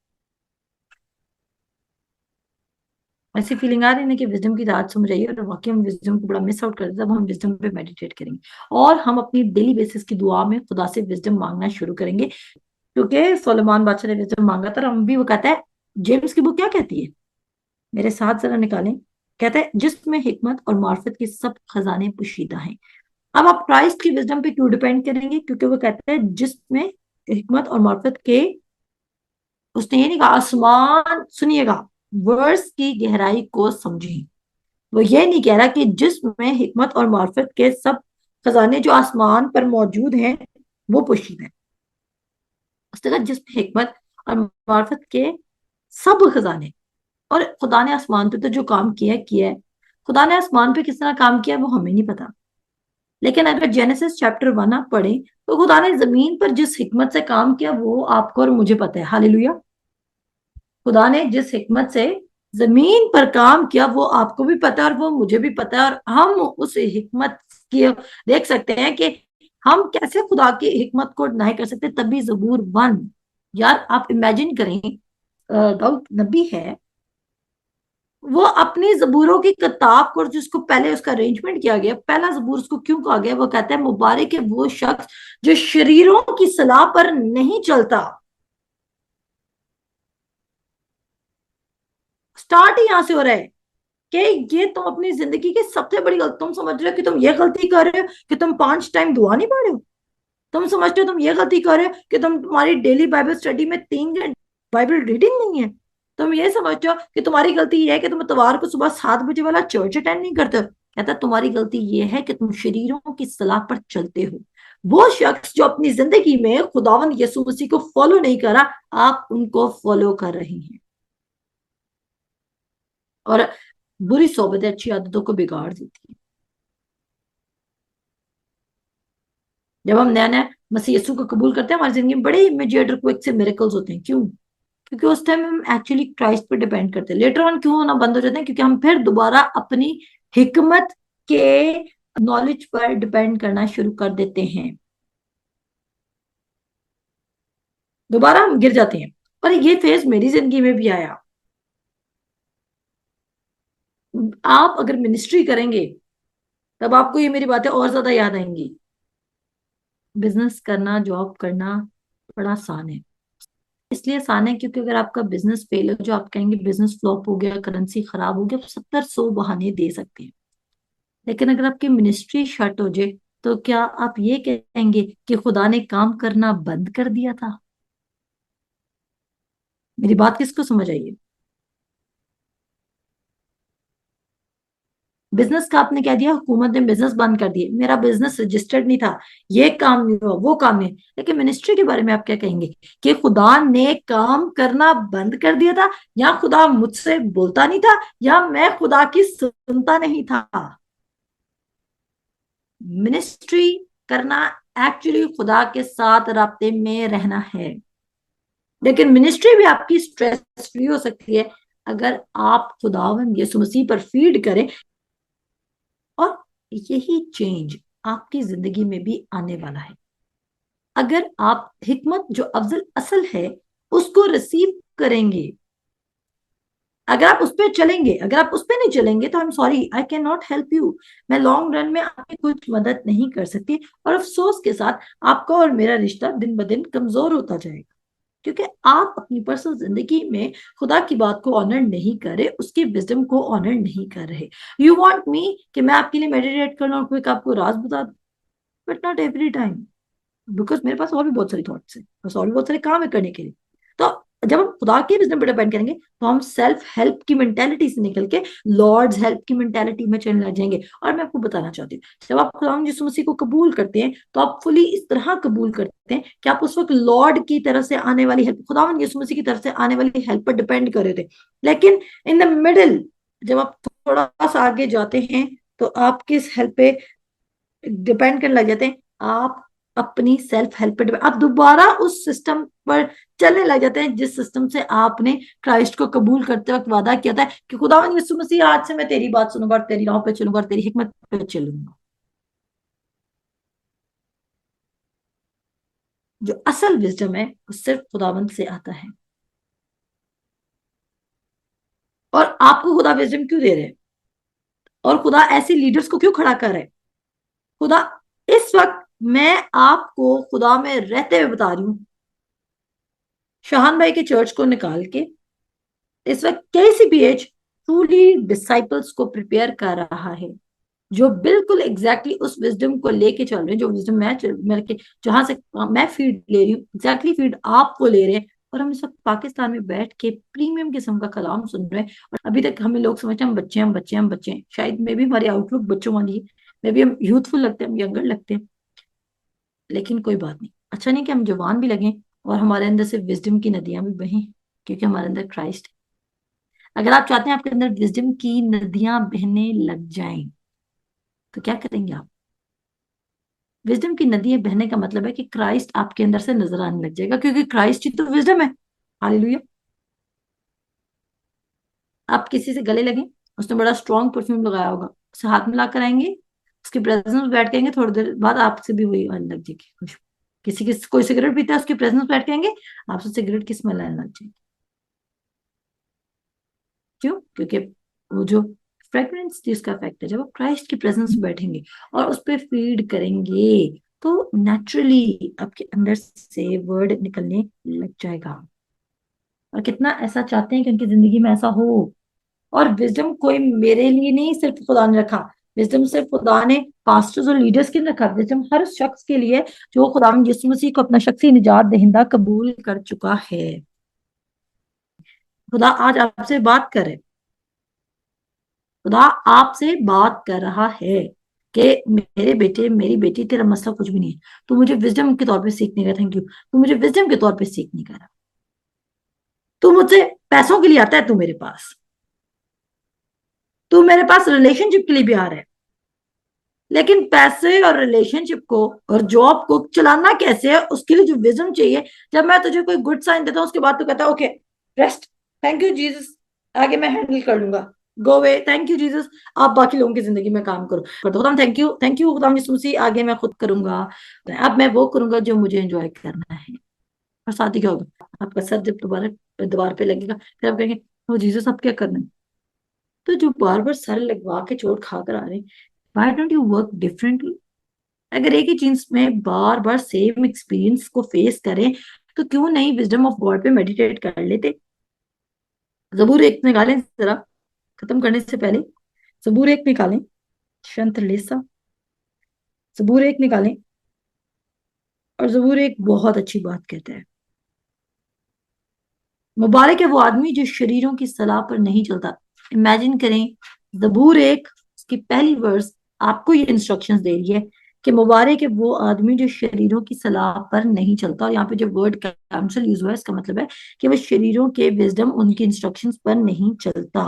ऐसी फीलिंग आ रही है कि विजडम की रात समझ आई और वाकई हम विजडम को बड़ा मिस आउट कर रहे हैं। जब हम विजडम पे मेडिटेट करेंगे और हम अपनी डेली बेसिस की दुआ में खुदा से विजडम मांगना शुरू करेंगे, क्योंकि सोलेमान बादशाह ने विजडम मांगा था। हम भी, वो कहता है, जेम्स की बुक क्या कहती है, मेरे साथ जरा निकालें। कहता है जिसमें हिकमत और मार्फत के सब खजाने पोशीदा हैं। अब आप क्राइस्ट की विजडम पे क्यों डिपेंड करेंगे? क्योंकि वो कहता है जिसमें हिकमत और मार्फत के, उसने ये नहीं कहा आसमान, सुनिएगा, वर्स की गहराई को समझी। वो ये नहीं कह रहा कि जिसमें हिकमत और मार्फत के सब खजाने जो आसमान पर मौजूद हैं वो पोशीदा है। उसने कहा जिसमें हिकमत और मार्फत के सब खजाने। और खुदा ने आसमान पे तो जो काम किया है। खुदा ने आसमान पे किस तरह काम किया वो हमें नहीं पता, लेकिन अगर जेनेसिस चैप्टर 1 आप पढ़ें तो खुदा ने जमीन पर जिस हिकमत से काम किया वो आपको और मुझे पता है। हालेलुया। खुदा ने जिस हिकमत से जमीन पर काम किया वो आपको भी पता है और वो मुझे भी पता है। और हम उस हिकमत की देख सकते हैं कि हम कैसे खुदा की हिकमत को डिनाई कर सकते हैं। तभी ज़बूर 1, यार आप इमेजिन करें, दाऊद नबी है, वो अपनी जबूरों की किताब को, जिसको पहले उसका अरेंजमेंट किया गया, पहला जबूर उसको क्यों कहा गया? वो कहता है मुबारक है वो शख्स जो शरीरों की सलाह पर नहीं चलता। स्टार्ट ही यहां से हो रहा है कि ये तुम अपनी जिंदगी की सबसे बड़ी गलती, तुम समझ रहे हो कि तुम ये गलती कर रहे हो कि तुम 5 टाइम दुआ नहीं पढ़ रहे हो। तुम समझते हो तुम ये गलती कर रहे हो कि तुम्हारी डेली बाइबल स्टडी में 3 घंटे बाइबल रीडिंग नहीं है। तुम ये समझते हो कि तुम्हारी गलती ये है कि तुम इतवार को सुबह 7 बजे वाला चर्च अटेंड नहीं करते हो। कहता तुम्हारी गलती ये है कि तुम शरीरों की सलाह पर चलते हो। वो शख्स जो अपनी जिंदगी में खुदावन यीशु मसीह को फॉलो नहीं करा, आप उनको फॉलो कर रहे हैं। और बुरी सोबतें अच्छी आदतों को बिगाड़ देती है। जब हम नया नया मसीह यीशु को कबूल करते हैं हमारी जिंदगी में बड़े इमीडिएट और क्विक से मिरेकल्स होते हैं। क्यों? क्योंकि उस टाइम हम एक्चुअली क्राइस्ट पर डिपेंड करते हैं। लेटर ऑन क्यों होना बंद हो जाते हैं? क्योंकि हम फिर दोबारा अपनी हिकमत के नॉलेज पर डिपेंड करना शुरू कर देते हैं। दोबारा हम गिर जाते हैं। और ये फेज मेरी जिंदगी में भी आया। आप अगर मिनिस्ट्री करेंगे तब आपको ये मेरी बातें और ज्यादा याद आएंगी। बिजनेस करना, जॉब करना बड़ा आसान है। इसलिए आसान है क्योंकि अगर आपका बिजनेस फेल हो, जो आप कहेंगे बिजनेस फ्लॉप हो गया, करेंसी खराब हो गया, तो 70-100 बहाने दे सकते हैं। लेकिन अगर आपकी मिनिस्ट्री शट हो जाए तो क्या आप ये कहेंगे कि खुदा ने काम करना बंद कर दिया था? मेरी बात किसको समझ आई है? बिजनेस का आपने कह दिया, हुकूमत ने बिजनेस बंद कर दिए, मेरा बिजनेस रजिस्टर्ड नहीं था, ये काम नहीं हुआ, वो काम नहीं। लेकिन मिनिस्ट्री के बारे में आप क्या कहेंगे कि खुदा ने काम करना बंद कर दिया था, या खुदा मुझसे बोलता नहीं था, या मैं खुदा की सुनता नहीं था? मिनिस्ट्री करना एक्चुअली खुदा के साथ राब्ते में रहना है। लेकिन मिनिस्ट्री भी आपकी स्ट्रेस फ्री हो सकती है अगर आप खुदावंद यीशु मसीह पर फीड करें, और यही चेंज आपकी जिंदगी में भी आने वाला है अगर आप हिकमत जो अफजल असल है उसको रिसीव करेंगे। अगर आप उस पर चलेंगे, अगर आप उस पर नहीं चलेंगे तो I am sorry, I can not help you. मैं लॉन्ग रन में आपकी कुछ मदद नहीं कर सकती, और अफसोस के साथ आपका और मेरा रिश्ता दिन ब दिन कमजोर होता जाएगा, क्योंकि आप अपनी पर्सनल जिंदगी में खुदा की बात को ऑनर नहीं कर रहे, उसकी विजडम को ऑनर नहीं कर रहे। यू वांट मी कि मैं आपके लिए मेडिटेट करूं और कोई आपको राज बता दूं, but not every time, because मेरे पास और भी बहुत सारी थॉट्स हैं, बस और भी बहुत सारे काम है करने के लिए। तो जब हम खुदा के विजडम पर डिपेंड करेंगे तो हम सेल्फ हेल्प की मेंटेलिटी से निकल के लॉर्ड्स हेल्प की मेंटेलिटी में चलने लग जाएंगे। और मैं आपको बताना चाहती हूँ, जब आप खुदा यीशु मसीह को कबूल करते हैं तो आप फुली इस तरह कबूल करते हैं कि आप उस वक्त लॉर्ड की तरफ से आने वाली हेल्प, खुदा यीशु मसीह की तरफ से आने वाली हेल्प पर डिपेंड कर रहे थे। लेकिन इन द मिडिल जब आप थोड़ा सा आगे जाते हैं तो आप किस हेल्प पे डिपेंड करने लग जाते हैं? आप अपनी सेल्फ हेल्प पे आप दोबारा उस सिस्टम पर चलने लग जाते हैं जिस सिस्टम से आपने क्राइस्ट को कबूल करते वक्त वादा किया था कि खुदावन यीशु मसीह आज से मैं तेरी बात सुनूंगा और तेरी राह पे चलूंगा और तेरी हिकमत पे चलूंगा। जो असल विजडम है वो सिर्फ खुदावंत से आता है। और आपको खुदा विजडम क्यों दे रहे हैं, और खुदा ऐसे लीडर्स को क्यों खड़ा कर रहे हैं? खुदा इस वक्त मैं आपको खुदा में रहते हुए बता रही हूँ, शाहान भाई के चर्च को निकाल के इस वक्त केसीपीएच ट्रूली डिसाइपल्स को प्रिपेयर कर रहा है, जो बिल्कुल एग्जैक्टली उस विजडम को लेके चल रहे हैं, जो विजडम मैं के जहां से मैं फीड ले रही हूँ, एग्जैक्टली फीड आपको ले रहे हैं। और हम इस वक्त पाकिस्तान में बैठ के प्रीमियम किस्म का कलाम सुन रहे हैं, और अभी तक हमें लोग समझते हैं हम बच्चे हैं, हम बच्चे हैं, हम बच्चे हैं। शायद मे भी हमारी आउटलुक बच्चों वाली है, मे भी हम यूथफुल लगते हैं, हम यंगर लगते हैं, लेकिन कोई बात नहीं। अच्छा नहीं कि हम जवान भी लगे और हमारे अंदर से विजडम की नदियां भी बहें, क्योंकि हमारे अंदर क्राइस्ट। अगर आप चाहते हैं आपके अंदर विजडम की नदियां बहने लग जाएं तो क्या करेंगे आप? विजडम की नदियां बहने का मतलब है कि क्राइस्ट आपके अंदर से नजर आने लग जाएगा, क्योंकि क्राइस्ट ही तो विजडम है। हालेलुया। आप किसी से गले लगे, उसने बड़ा स्ट्रॉन्ग परफ्यूम लगाया होगा, उसे हाथ मिला कर आएंगे, उसके प्रेजेंस में बैठ के आएंगे, थोड़ी देर बाद आपसे भी वही आने लग जाएगी खुशबू। किसी की कोई सिगरेट पीता है, उसके प्रेजेंस में बैठ के आएंगे, आपसे सिगरेट की स्मेल आने लग जाएगी। क्यों? क्योंकि वो जो फ्रेग्रेंस थी उसका इफेक्ट है। जब आप क्राइस्ट की प्रेजेंस में बैठेंगे और उस पर फीड करेंगे तो नेचुरली आपके अंदर से वर्ड निकलने लग जाएगा। और कितना ऐसा चाहते हैं कि उनकी जिंदगी में ऐसा हो। और विजडम कोई मेरे लिए नहीं सिर्फ खुदा ने रखा, विजडम सिर्फ खुदा ने पास्टर्स और लीडर्स के लिए रखा, विजडम हर उस शख्स के लिए जो खुदा यीशु मसीह को अपना शख्सी निजात दहिंदा कबूल कर चुका है। खुदा आज आपसे बात करे, खुदा आपसे बात कर रहा है कि मेरे बेटे मेरी बेटी, तेरा मसला कुछ भी नहीं है, तू मुझे विजडम के तौर पे सीखने का, थैंक यू, तू मुझे विजडम के तौर पे सीखने का, तू मुझसे पैसों के लिए आता है, तू मेरे पास, तू मेरे पास रिलेशनशिप के लिए भी आ रहा है, लेकिन पैसे और रिलेशनशिप को और जॉब को चलाना कैसे है उसके लिए जो विजडम चाहिए। जब मैं तुझे कोई गुड साइन देता हूँ उसके बाद तू कहता है okay rest, thank you Jesus, आगे मैं हैंडल कर लूंगा, गो वे, थैंक यू जीसस, आप बाकी लोगों की जिंदगी में काम करो। पर खुदाम थैंक यू खुदाम यीशु मसीह, आगे मैं खुद करूंगा, अब मैं वो करूंगा जो मुझे एंजॉय करना है। और साथ ही क्या होगा, आपका सर जब दोबारा दीवार पे लगेगा फिर आप कहेंगे ओ जीसस अब क्या करना है? तो जो बार बार सर लगवा के चोट खा कर आ रहे हैं, why don't you work differently? अगर एक ही चीज में बार बार सेम एक्सपीरियंस को फेस करें तो क्यों नहीं विजडम ऑफ गॉड पे मेडिटेट कर लेते? जबूर एक निकालें जरा, खत्म करने से पहले जबूर एक निकालें, शंत लेसा, जबूर एक निकालें। और जबूर एक बहुत अच्छी बात कहता है, मुबारक है वो आदमी जो शरीरों की सलाह पर नहीं चलता। इमेजिन करें, जबूर एक उसकी पहली वर्स आपको ये इंस्ट्रक्शंस दे रही है कि मुबारक है वो आदमी जो शरीरों की सलाह पर नहीं चलता। और यहाँ पे जो वर्ड काउंसिल यूज हुआ है इसका मतलब है कि वो शरीरों के विजडम उनकी इंस्ट्रक्शंस पर नहीं चलता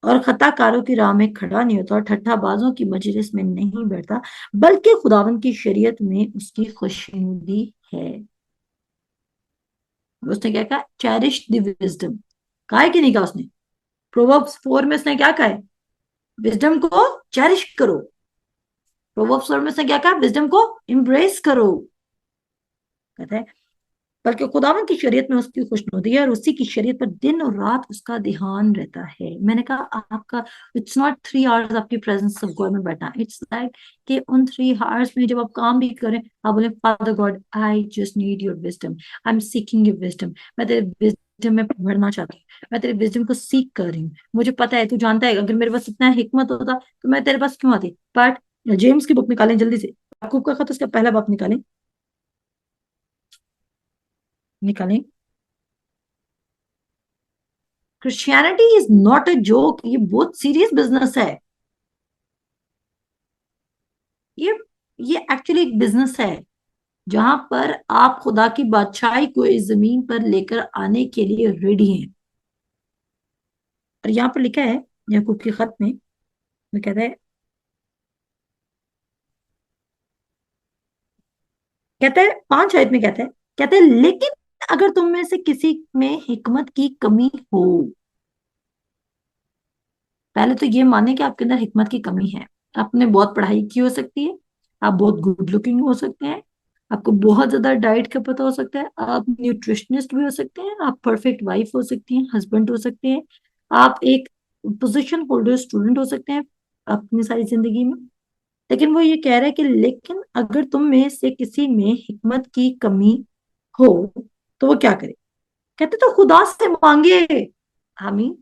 और खताकारों की राह में खड़ा नहीं होता और ठट्ठाबाजों की मजलिस में नहीं बैठता, बल्कि खुदावन की शरीयत में उसकी खुशनुदी है। उसने क्या कहा? Cherish the wisdom. कहा है कि नहीं कहा उसने? प्रोवर्ब्स 4 में उसने क्या कहा है? विजडम को चेरिश करो। प्रोवर्ब्स 4 में उसने क्या कहा? विजडम को एम्ब्रेस करो। कहता है बल्कि खुदावन की शरीयत में उसकी खुशनुदी है और उसी की शरीयत पर दिन और रात उसका ध्यान रहता है। मैंने कहा आपका इट्स नॉट 3 आवर्स आपकी प्रेजेंस ऑफ गॉड में बैठना, इट्स लाइक कि उन 3 आवर्स में जब आप काम भी करें आप बोले father God I just need your wisdom, I am seeking your wisdom. मैं तेरे विजडम में बढ़ना चाहती हूँ, मैं तेरे विजडम को सीख कर रही हूँ। मुझे पता है तू जानता है अगर मेरे पास इतना हिकमत होता तो मैं तेरे पास क्यों आती। बट जेम्स की बुक निकालें जल्दी से, याकूब का खत उसका पहला बाप निकालें, निकालें। Christianity is not a joke, ये बहुत सीरियस बिजनेस है। ये ये एक्चुअली एक बिजनेस है जहां पर आप खुदा की बादशाही को इस जमीन पर लेकर आने के लिए रेडी हैं। और यहाँ पर लिखा है याकूब के खत में कहता है, कहता है 5 आयत में कहता है लेकिन अगर तुम में से किसी में हिकमत की कमी हो, पहले तो ये माने कि आपके अंदर हिकमत की कमी है। आपने बहुत पढ़ाई की हो सकती है, आप बहुत गुड लुकिंग हो सकते हैं, आपको बहुत ज्यादा डाइट का पता हो सकता है, आप न्यूट्रिशनिस्ट भी हो सकते हैं, आप परफेक्ट वाइफ हो सकती हैं, हस्बैंड हो सकते हैं, आप एक पोजीशन होल्डर स्टूडेंट हो सकते हैं अपनी सारी जिंदगी में। लेकिन वो ये कह रहा है कि लेकिन अगर तुम में से किसी में हिकमत की कमी हो तो वो क्या करे? कहते तो खुदा से मांगे। आमीन।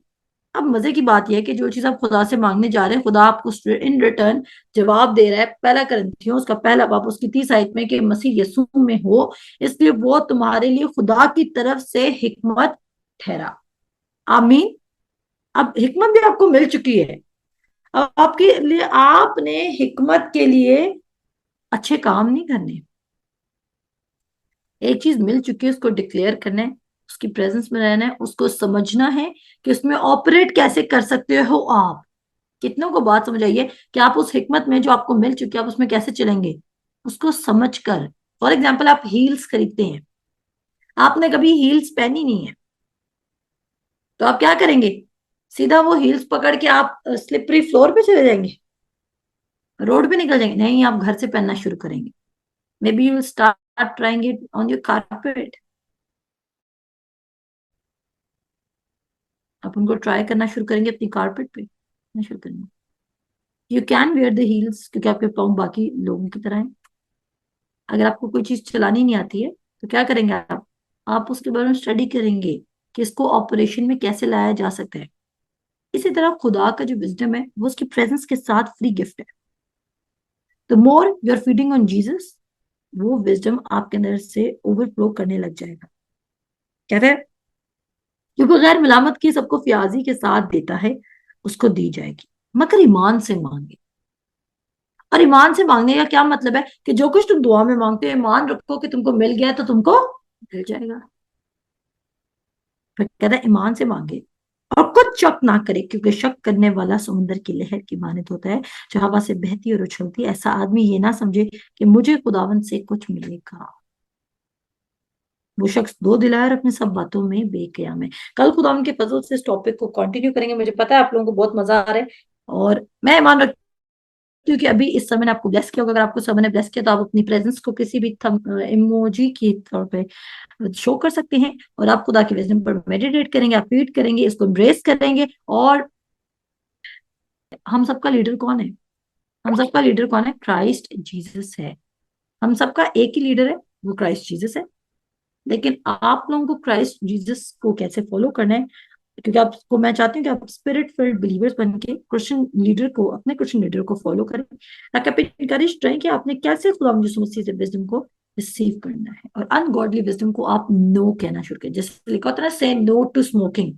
अब मजे की बात यह है कि जो चीज आप खुदा से मांगने जा रहे हैं खुदा आपको इन रिटर्न जवाब दे रहा है। पहला करंथियों उसका पहला बाब उसकी 30 आयत में कि मसीह यीशु में हो, इसलिए वो तुम्हारे लिए खुदा की तरफ से हिकमत ठहरा। आमीन। अब हिकमत भी आपको मिल चुकी है। अब आपके लिए आपने हिकमत के लिए अच्छे काम नहीं करने। एक चीज मिल चुकी है उसको डिक्लेयर करना है, उसकी प्रेजेंस में रहना है, उसको समझना है कि उसमें ऑपरेट कैसे कर सकते हो आप। कितनों को बात समझ आई है कि आप उस हिकमत में जो आपको मिल चुकी है आप उसमें कैसे चलेंगे, उसको समझ कर। फॉर एग्जाम्पल आप हील्स खरीदते हैं, आपने कभी हील्स पहनी नहीं है, तो आप क्या करेंगे? सीधा वो हील्स पकड़ के आप स्लिपरी फ्लोर पे चले जाएंगे, रोड पे निकल जाएंगे? नहीं, आप घर से पहनना शुरू करेंगे। May be you start trying it on your carpet. आप उनको ट्राई करना शुरू करेंगे अपनी कारपेट पे करना शुरू करेंगे। You can wear the heels क्योंकि आपके पाँव बाकी लोगों की तरह हैं। अगर आपको कोई चीज चलानी नहीं आती है तो क्या करेंगे आप उसके बारे में स्टडी करेंगे कि इसको ऑपरेशन में कैसे लाया जा सकता है। इसी तरह खुदा का जो विजडम है वो उसकी प्रेजेंस के साथ फ्री गिफ्ट है। The more you are feeding on Jesus, वो विजडम आपके अंदर से ओवरफ्लो करने लग जाएगा। कहते हैं क्योंकि गैर मिलामत की सबको फ्याजी के साथ देता है उसको दी जाएगी, मगर ईमान से मांगे। और ईमान से मांगने का क्या मतलब है कि जो कुछ तुम दुआ में मांगते हो ईमान रखो कि तुमको मिल गया है तो तुमको मिल जाएगा। फिर कहता है ईमान से मांगे और कुछ शक ना करे क्योंकि शक करने वाला समुद्र की लहर की मानत होता है जो हवा से बहती और उछलती है। ऐसा आदमी ये ना समझे कि मुझे खुदावन से कुछ मिलेगा। वो शख्स दो दिला है और अपनी सब बातों में बेकयाम है। कल खुदावन के फजल से इस टॉपिक को कंटिन्यू करेंगे। मुझे पता है आप लोगों को बहुत मजा आ रहा है और मैं ईमान रखती हूँ कि अभी इस समय ने आपको ब्लेस किया होगा। अगर आपको समय ने ब्लेस किया तो आप अपनी प्रेजेंस को किसी भी इमोजी के तौर पे शो कर सकते हैं और आप खुदा के विजडम पर मेडिटेट करेंगे, आप फीड करेंगे, इसको एम्ब्रेस करेंगे। और हम सबका लीडर कौन है? हम सबका लीडर कौन है? क्राइस्ट जीसस है। हम सबका एक ही लीडर है, वो क्राइस्ट जीसस है। लेकिन आप लोगों को क्राइस्ट जीसस को कैसे फॉलो करना है, क्योंकि आपको मैं चाहती हूँ कि आप स्पिरिट फिल्ड बिलीवर्स बन के क्रिश्चियन लीडर को, अपने क्रिश्चियन लीडर को फॉलो करें ताकि आप इंकरेज रहें कि आपने कैसे खुदा यीशु मसीह से विजडम को रिसीव करना है। और अनगॉडली विजडम को आप नो कहना शुरू करें। जैसे लिखा होता है ना, say no to smoking.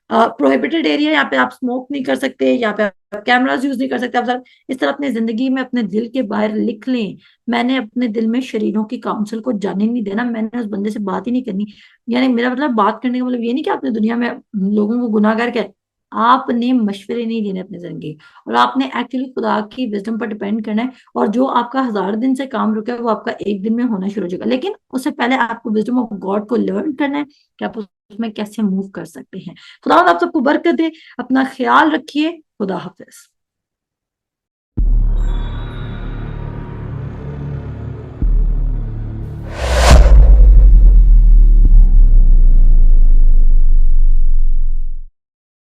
Prohibited area, यहाँ पे आप स्मोक नहीं कर सकते, यहाँ पे आप कैमरास यूज नहीं कर सकते, आप सर इस तरह अपनी जिंदगी में अपने दिल के बाहर लिख लें, मैंने अपने दिल में शरीरों की काउंसिल को जाने नहीं देना, मैंने उस बंदे से बात ही नहीं करनी। यानी मेरा मतलब बात करने का मतलब ये नहीं कि आपने दुनिया में लोगों को गुनाहगार कह, आपने मशवरे नहीं देने अपनी जिंदगी, और आपने एक्चुअली खुदा की विजडम पर डिपेंड करना है। और जो आपका 1000 दिन से काम रुका है वो आपका एक दिन में होना शुरू हो जाएगा, लेकिन उससे पहले आपको विजडम ऑफ गॉड को लर्न करना है कि आप उसमें कैसे मूव कर सकते हैं। खुदा आप सबको बरकत दे, अपना ख्याल रखिए, खुदा हाफिज।